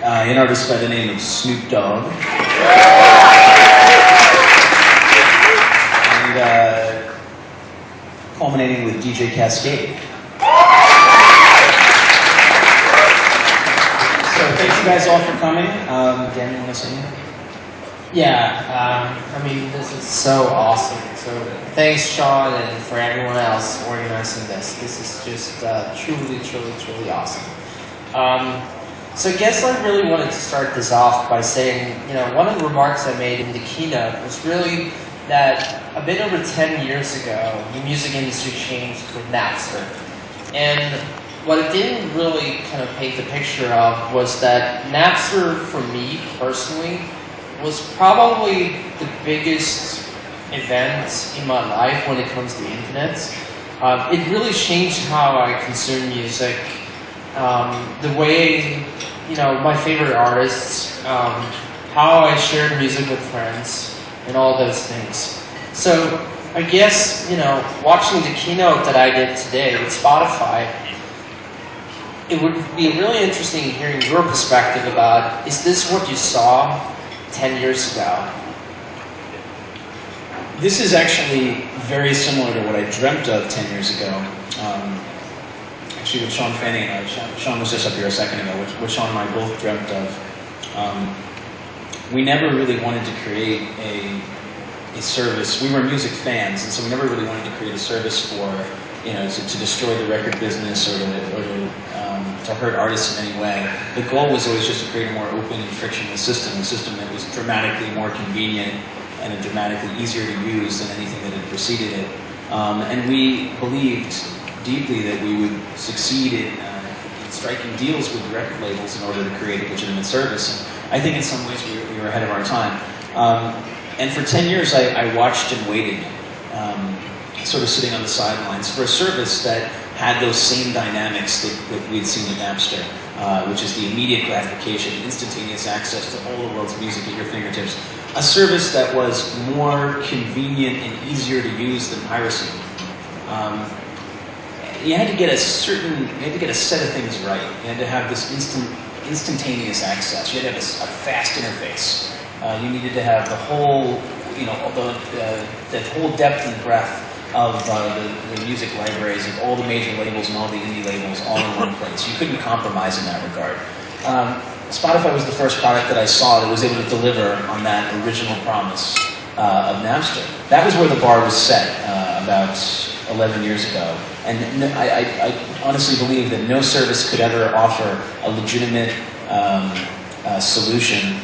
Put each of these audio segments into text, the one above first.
an artist by the name of Snoop Dogg. And culminating with DJ Cascade. So thank you guys all for coming. Dan, you want to say anything? Yeah, I mean, this is so awesome. So thanks, Sean, and for everyone else organizing this. This is just truly, truly, truly awesome. So I guess I really wanted to start this off by saying, one of the remarks I made in the keynote was really that a bit over 10 years ago, the music industry changed with Napster. And what it didn't really kind of paint the picture of was that Napster, for me personally, was probably the biggest event in my life when it comes to the internet. It really changed how I consume music, the way, my favorite artists, how I shared music with friends, and all those things. So I guess, watching the keynote that I did today with Spotify, it would be really interesting hearing your perspective about, is this what you saw 10 years ago? This is actually very similar to what I dreamt of 10 years ago. Actually, with Sean Fanning and I, Sean was just up here a second ago, what Sean and I both dreamt of. We never really wanted to create a service. We were music fans, and so we never really wanted to create a service for, to destroy the record business or to hurt artists in any way. The goal was always just to create a more open and frictionless system, a system that was dramatically more convenient and dramatically easier to use than anything that had preceded it. And we believed deeply that we would succeed in striking deals with record labels in order to create a legitimate service. And I think in some ways we were ahead of our time. And for 10 years I watched and waited, sort of sitting on the sidelines for a service that had those same dynamics that we had seen with Napster, which is the immediate gratification, instantaneous access to all the world's music at your fingertips. A service that was more convenient and easier to use than piracy. You had to get a set of things right. You had to have this instantaneous access. You had to have a fast interface. You needed to have the whole, the whole depth and breadth of the music libraries of all the major labels and all the indie labels all in one place. You couldn't compromise in that regard. Spotify was the first product that I saw that was able to deliver on that original promise of Napster. That was where the bar was set about 11 years ago. And I honestly believe that no service could ever offer a legitimate solution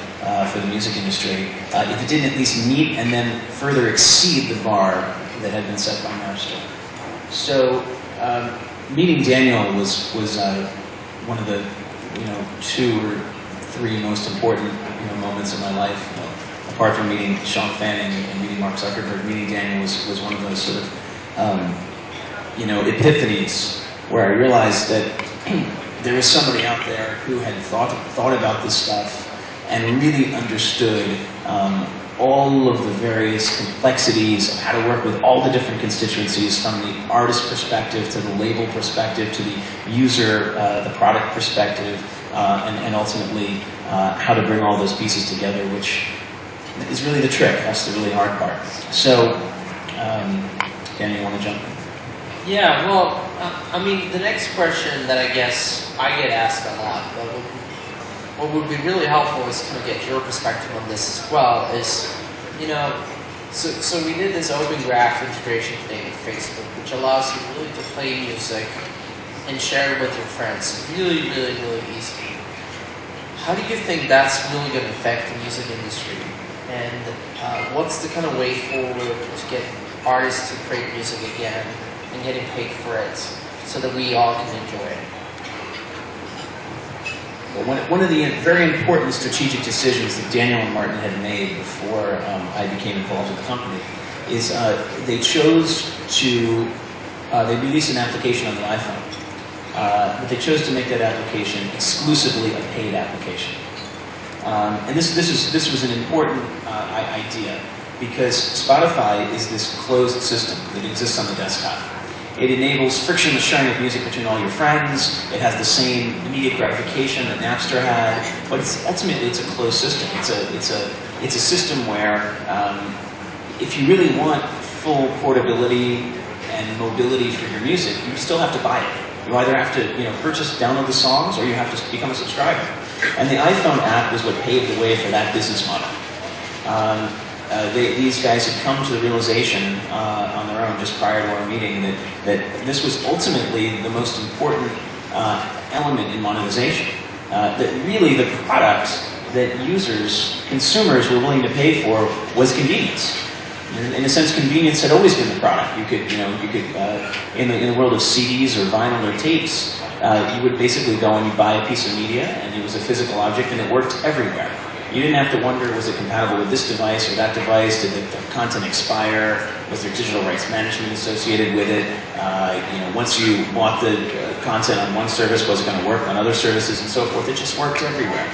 for the music industry if it didn't at least meet and then further exceed the bar that had been set by Napster. So meeting Daniel was one of the 2 or 3 most important moments in my life. Apart from meeting Sean Fanning and meeting Mark Zuckerberg, meeting Daniel was one of those sort of epiphanies where I realized that there was somebody out there who had thought about this stuff and really understood all of the various complexities of how to work with all the different constituencies, from the artist perspective to the label perspective to the user, the product perspective, and ultimately how to bring all those pieces together, which is really the trick. That's the really hard part. So, Dan, you want to jump in? Yeah, well, the next question that I guess I get asked a lot, but what would be really helpful is to kind of get your perspective on this as well, is, so we did this Open Graph integration today with Facebook, which allows you really to play music and share it with your friends really, really, really easily. How do you think that's really going to affect the music industry? And what's the kind of way forward to get artists to create music again and getting paid for it so that we all can enjoy it? One of the very important strategic decisions that Daniel and Martin had made before I became involved with the company is they chose to, they released an application on the iPhone, but they chose to make that application exclusively a paid application. And this was an important idea, because Spotify is this closed system that exists on the desktop. It enables frictionless sharing of music between all your friends. It has the same immediate gratification that Napster had, but ultimately it's a closed system. It's a system where if you really want full portability and mobility for your music, you still have to buy it. You either have to download the songs, or you have to become a subscriber. And the iPhone app was what paved the way for that business model. These guys had come to the realization on their own just prior to our meeting that this was ultimately the most important element in monetization. That really the product that consumers were willing to pay for was convenience. In a sense, convenience had always been the product. You could in the world of CDs or vinyl or tapes, you would basically go and you buy a piece of media, and it was a physical object, and it worked everywhere. You didn't have to wonder, was it compatible with this device or that device? Did the content expire? Was there digital rights management associated with it? Once you bought the content on one service, was it going to work on other services and so forth? It just worked everywhere.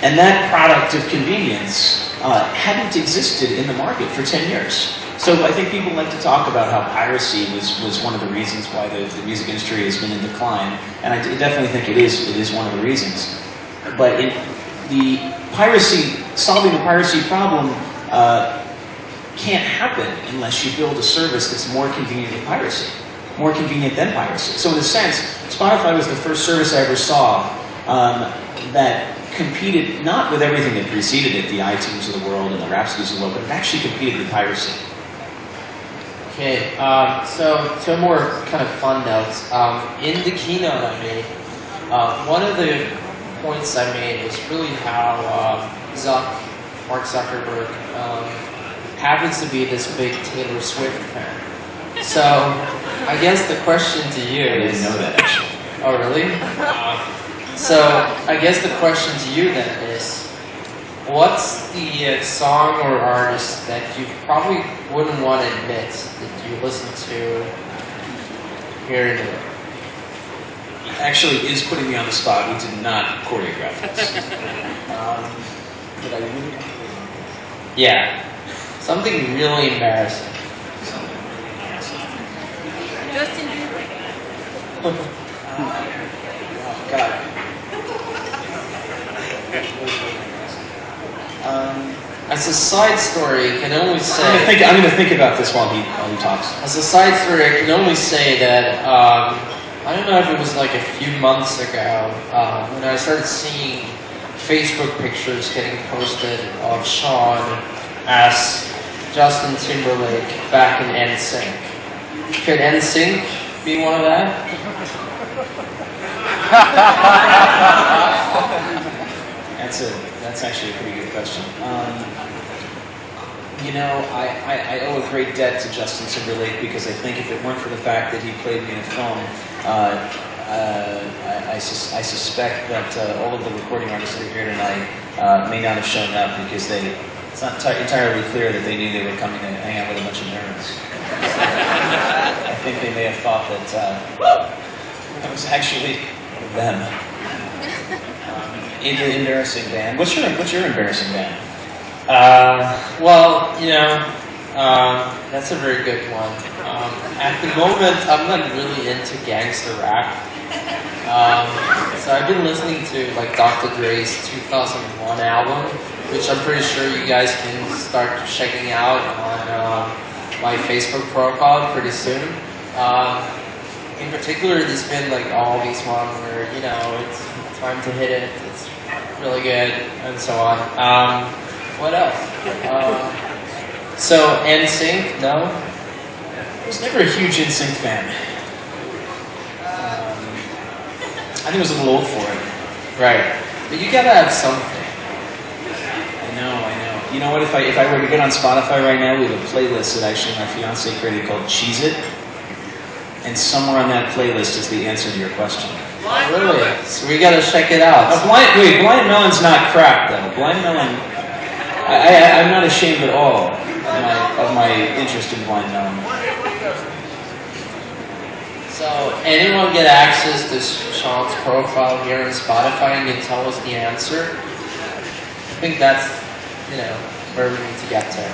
And that product of convenience hadn't existed in the market for 10 years. So I think people like to talk about how piracy was one of the reasons why the music industry has been in decline, and I definitely think it is one of the reasons. But solving the piracy problem can't happen unless you build a service that's more convenient than piracy. More convenient than piracy. So in a sense, Spotify was the first service I ever saw that competed not with everything that preceded it, the iTunes of the world and the Rhapsodies of the world, but it actually competed with piracy. Okay, so two more kind of fun notes. In the keynote I made, one of the points I made was really how Mark Zuckerberg, happens to be this big Taylor Swift fan. So I guess the question to you I didn't know that, actually. Oh, really? So I guess the question to you then is, what's the song or artist that you probably wouldn't want to admit that you listen to here and there? Actually, is putting me on the spot. We did not choreograph this. But I wouldn't. Yeah, something really embarrassing. Justin Bieber. Oh, God. As a side story, I can only say. I'm going to think about this while he talks. As a side story, I can only say that I don't know if it was like a few months ago when I started seeing Facebook pictures getting posted of Sean as Justin Timberlake back in NSYNC. Could NSYNC be one of that? That's actually a pretty good question. I owe a great debt to Justin Timberlake because I think if it weren't for the fact that he played me in a film, I suspect that all of the recording artists that are here tonight may not have shown up because it's not entirely clear that they knew they were coming to hang out with a bunch of nerds. I think they may have thought that was actually them. Embarrassing band. What's your embarrassing band? That's a very good one. At the moment, I'm not really into gangster rap. So I've been listening to like Dr. Dre's 2001 album, which I'm pretty sure you guys can start checking out on my Facebook profile pretty soon. In particular, there's been like all these ones where it's time to hit it. It's really good, and so on. What else? So NSYNC, no? I was never a huge NSYNC fan. I think it was a little old for it. Right. But you gotta have something. I know. You know what? If I were to get on Spotify right now, we have a playlist that actually my fiance created called Cheese It. And somewhere on that playlist is the answer to your question. Really? So we gotta check it out. Blind Melon's not crap, though. Blind Melon, I'm not ashamed at all of my interest in Blind Melon. So anyone get access to Sean's profile here on Spotify and can tell us the answer? I think that's, where we need to get to.